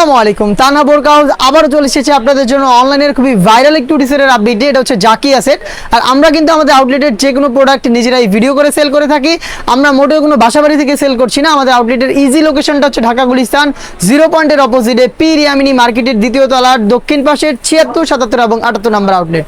আসসালামু আলাইকুম। তানহা বোরকা হাউস আবার চলে এসেছে আপনাদের জন্য অনলাইনের খুবই ভাইরাল একটু ডিসেলের আপডেট। এটা হচ্ছে জাকিয়া সেট। আর আমরা কিন্তু আমাদের আউটলেটের যে কোনো প্রোডাক্ট নিজেরাই ভিডিও করে সেল করে থাকি। আমরা মোটেও কোনো বাসাবাড়ি থেকে সেল করছি না। আমাদের আউটলেটের ইজি লোকেশনটা হচ্ছে ঢাকা গুলিস্তান 0 পয়েন্টের অপোজিটে পি রিয়ামিনি মার্কেটের দ্বিতীয় তলার দক্ষিণ পাশের 76, 77 এবং 78 নম্বর আউটলেট।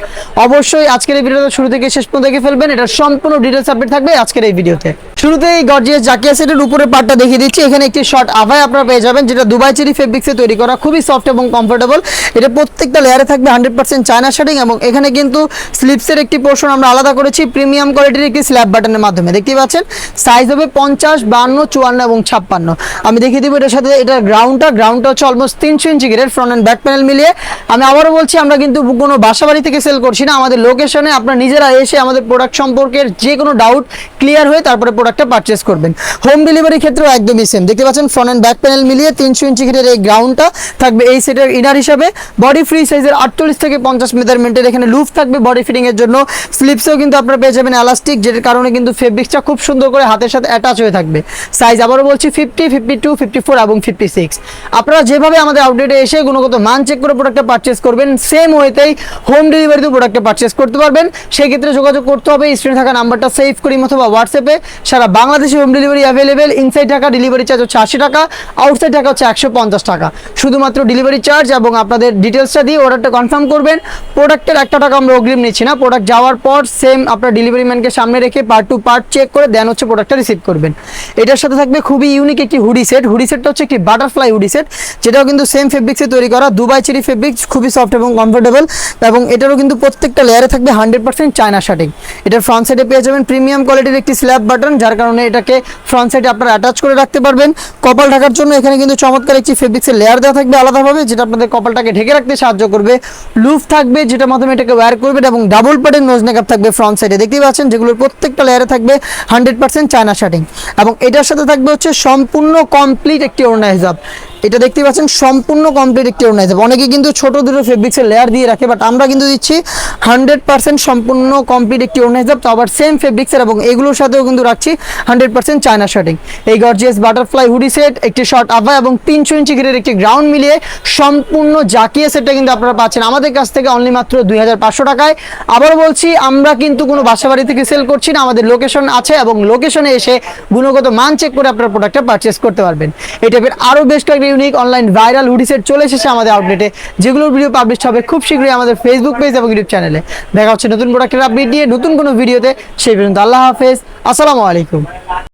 অবশ্যই আজকের এই ভিডিওটা শুরু থেকে শেষ পর্যন্ত দেখে ফেলবেন। এটা সম্পূর্ণ ডিটেলস আপডেট থাকবে আজকের এই ভিডিওতে। শুরুতেই গর্জিয়াস জাকিয়া সেটের উপরের পার্টটা দেখিয়ে দিচ্ছি। এখানে একটি শর্ট আভায় আপনারা পেয়ে যাবেন, যেটা দুবাই চেরি ফেব্রিক্সে তৈরি করা, খুবই সফট এবং কমফোর্টেবল। এটা প্রত্যেকটা লেয়ারে থাকবে 100% চায়না শার্টিং এবং এখানে কিন্তু স্লিপসের একটি পোর্শন আমরা আলাদা করেছি প্রিমিয়াম কোয়ালিটির একটি স্ল্যাব বাটনের মাধ্যমে। দেখতে পাচ্ছেন সাইজ হবে 50, 52, 54 এবং 56। আমি দেখিয়ে দিব এটার সাথে এটা গ্রাউন্ডটা হচ্ছে almost 300 inch grade front and back panel মিলিয়ে। আমি আবারও বলছি, আমরা কিন্তু কোনো বাসাবাড়ি থেকে সেল করছি না। আমাদের লোকেশনে আপনারা নিজেরা এসে আমাদের প্রোডাক্ট সম্পর্কে যে কোনো ডাউট ক্লিয়ার হয়ে তারপরে প্রোডাক্টটা পারচেস করবেন। হোম ডেলিভারির ক্ষেত্রেও একদমই সেম। দেখতে পাচ্ছেন ফ্রন্ট অ্যান্ড ব্যাক প্যানেল মিলিয়ে 300 ইঞ্চি গ্রেডের এই গ্রাউন্ডটা থাকবে এই সেটের ইনার হিসাবে। বডি ফ্রি সাইজের 48 থেকে 50 মেজারমেন্টের এখানে লুপ থাকবে বডি ফিটিং এর জন্য। স্লিপসেও কিন্তু আপনারা পেয়ে যাবেন এলাস্টিক, যেটার কারণে কিন্তু ফেব্রিক্সটা খুব সুন্দর করে হাতের সাথে অ্যাটাচ হয়ে থাকবে। সাইজ আবারও বলছি 50, 52, 54 এবং 56। আপনারা যেভাবে আমাদের আউটলেটে এসে গুণগত মান চেক করে প্রোডাক্টটা পারচেস করবেন, সেম ওয়েতেই হোম ডেলিভারিতেও প্রোডাক্টটা পারচেস করতে পারবেন। সেই ক্ষেত্রে যোগাযোগ করতে হবে স্ক্রিনে থাকা নাম্বারটা সেভ করি অথবা হোয়াটসঅ্যাপে। সারা বাংলাদেশে home delivery available. Inside Dhaka delivery charge হচ্ছে 80 টাকা, আউটসাইড ঢাকা হচ্ছে 150 টাকা। শুধুমাত্র ডেলিভারি চার্জ এবং আপনাদের ডিটেলসটা দিয়ে অর্ডারটা কনফার্ম করবেন। প্রোডাক্টের 1 টাকা আমরা অগ্রিম নিচ্ছি না। প্রোডাক্ট যাওয়ার পর সেম আপনার ডেলিভারি ম্যানকে সামনে রেখে পার্ট টু পার্ট চেক করে দেন হচ্ছে প্রোডাক্টটা রিসিভ করবেন। এটার সাথে থাকবে খুবই ইউনিক একটি হুডি সেট। হুডি সেটটা হচ্ছে একটি বাটারফ্লাই হুডি সেট, যেটাও কিন্তু সেম ফেব্রিক্সে তৈরি করা, দুবাই চেরি ফেব্রিক্স, খুবই সফট এবং কমফোর্টেবল। এবং এটারও কিন্তু প্রত্যেকটা লেয়ারে থাকবে 100% চায়না শার্টিং। এটার ফ্রন্ট সাইডে পেয়ে যাবেন প্রিমিয়াম কোয়ালিটির একটি স্ল্যাব বাটন, যার কারণে এটাকে ফ্রন্ট সাইডে আপনারা অ্যাটাচ করে রাখতে পারবেন। কপাল ঢাকার জন্য এখানে কিন্তু চমৎকার একটি ফেব্রিক্সের লেয়ার দেওয়া থাকবে আলাদাভাবে, যেটা আপনাদের কপালটাকে ঢেকে রাখতে সাহায্য করবে। লুফ থাকবে যেটার মাধ্যমে এটাকে ওয়্যার করবেন এবং ডাবল পার্টের নোজ মেকআপ থাকবে ফ্রন্ট সাইডে। দেখতেই পাচ্ছেন যেগুলোর প্রত্যেকটা লেয়ারে থাকবে 100% চায়না শার্টিং। এবং এটার সাথে থাকবে হচ্ছে সম্পূর্ণ কমপ্লিট একটি ওড়না হিজাব। এটা দেখতে পাচ্ছেন সম্পূর্ণ কমপ্লিট একটি ওড়না হিজাব। অনেকে কিন্তু ছোট দুটো ফেব্রিক্সের লেয়ার দিয়ে রাখে, বাট আমরা কিন্তু দিচ্ছি 100% সম্পূর্ণ কমপ্লিট একটি ওড়না হিজাব, তো আবার সেম ফেব্রিক্সের, এবং এগুলোর সাথেও কিন্তু রাখছি 100% চায়না শার্টিং। এই গর্জিয়াস বাটারফ্লাই হুডি সেট, একটি শর্ট আভা এবং 300 ইঞ্চি গ্রেডের একটি গ্রাউন্ড মিলিয়ে সম্পূর্ণ জাকিয়া সেটটা কিন্তু আপনারা পাচ্ছেন আমাদের কাছ থেকে অনলি মাত্র 2500 টাকায়। আবার বলছি, আমরা কিন্তু কোনো বাসাবাড়ি থেকে সেল করছি না। আমাদের লোকেশন আছে এবং লোকেশনে এসে গুণগত মান চেক করে আপনার প্রোডাক্টটা পারচেস করতে পারবেন। এই টাইপের আরও বেশ কয়েকটি unique online viral hoodie set চলে এসেছে আমাদের আউটলেটে, যেগুলোর ভিডিও পাবলিশ হবে খুব শীঘ্রই আমাদের ফেসবুক পেজ এবং ইউটিউব চ্যানেলে। দেখা হচ্ছে নতুন প্রোডাক্টের আপডেট দিয়ে নতুন কোনো ভিডিওতে। সেই পর্যন্ত আল্লাহ হাফেজ, আসসালামু আলাইকুম।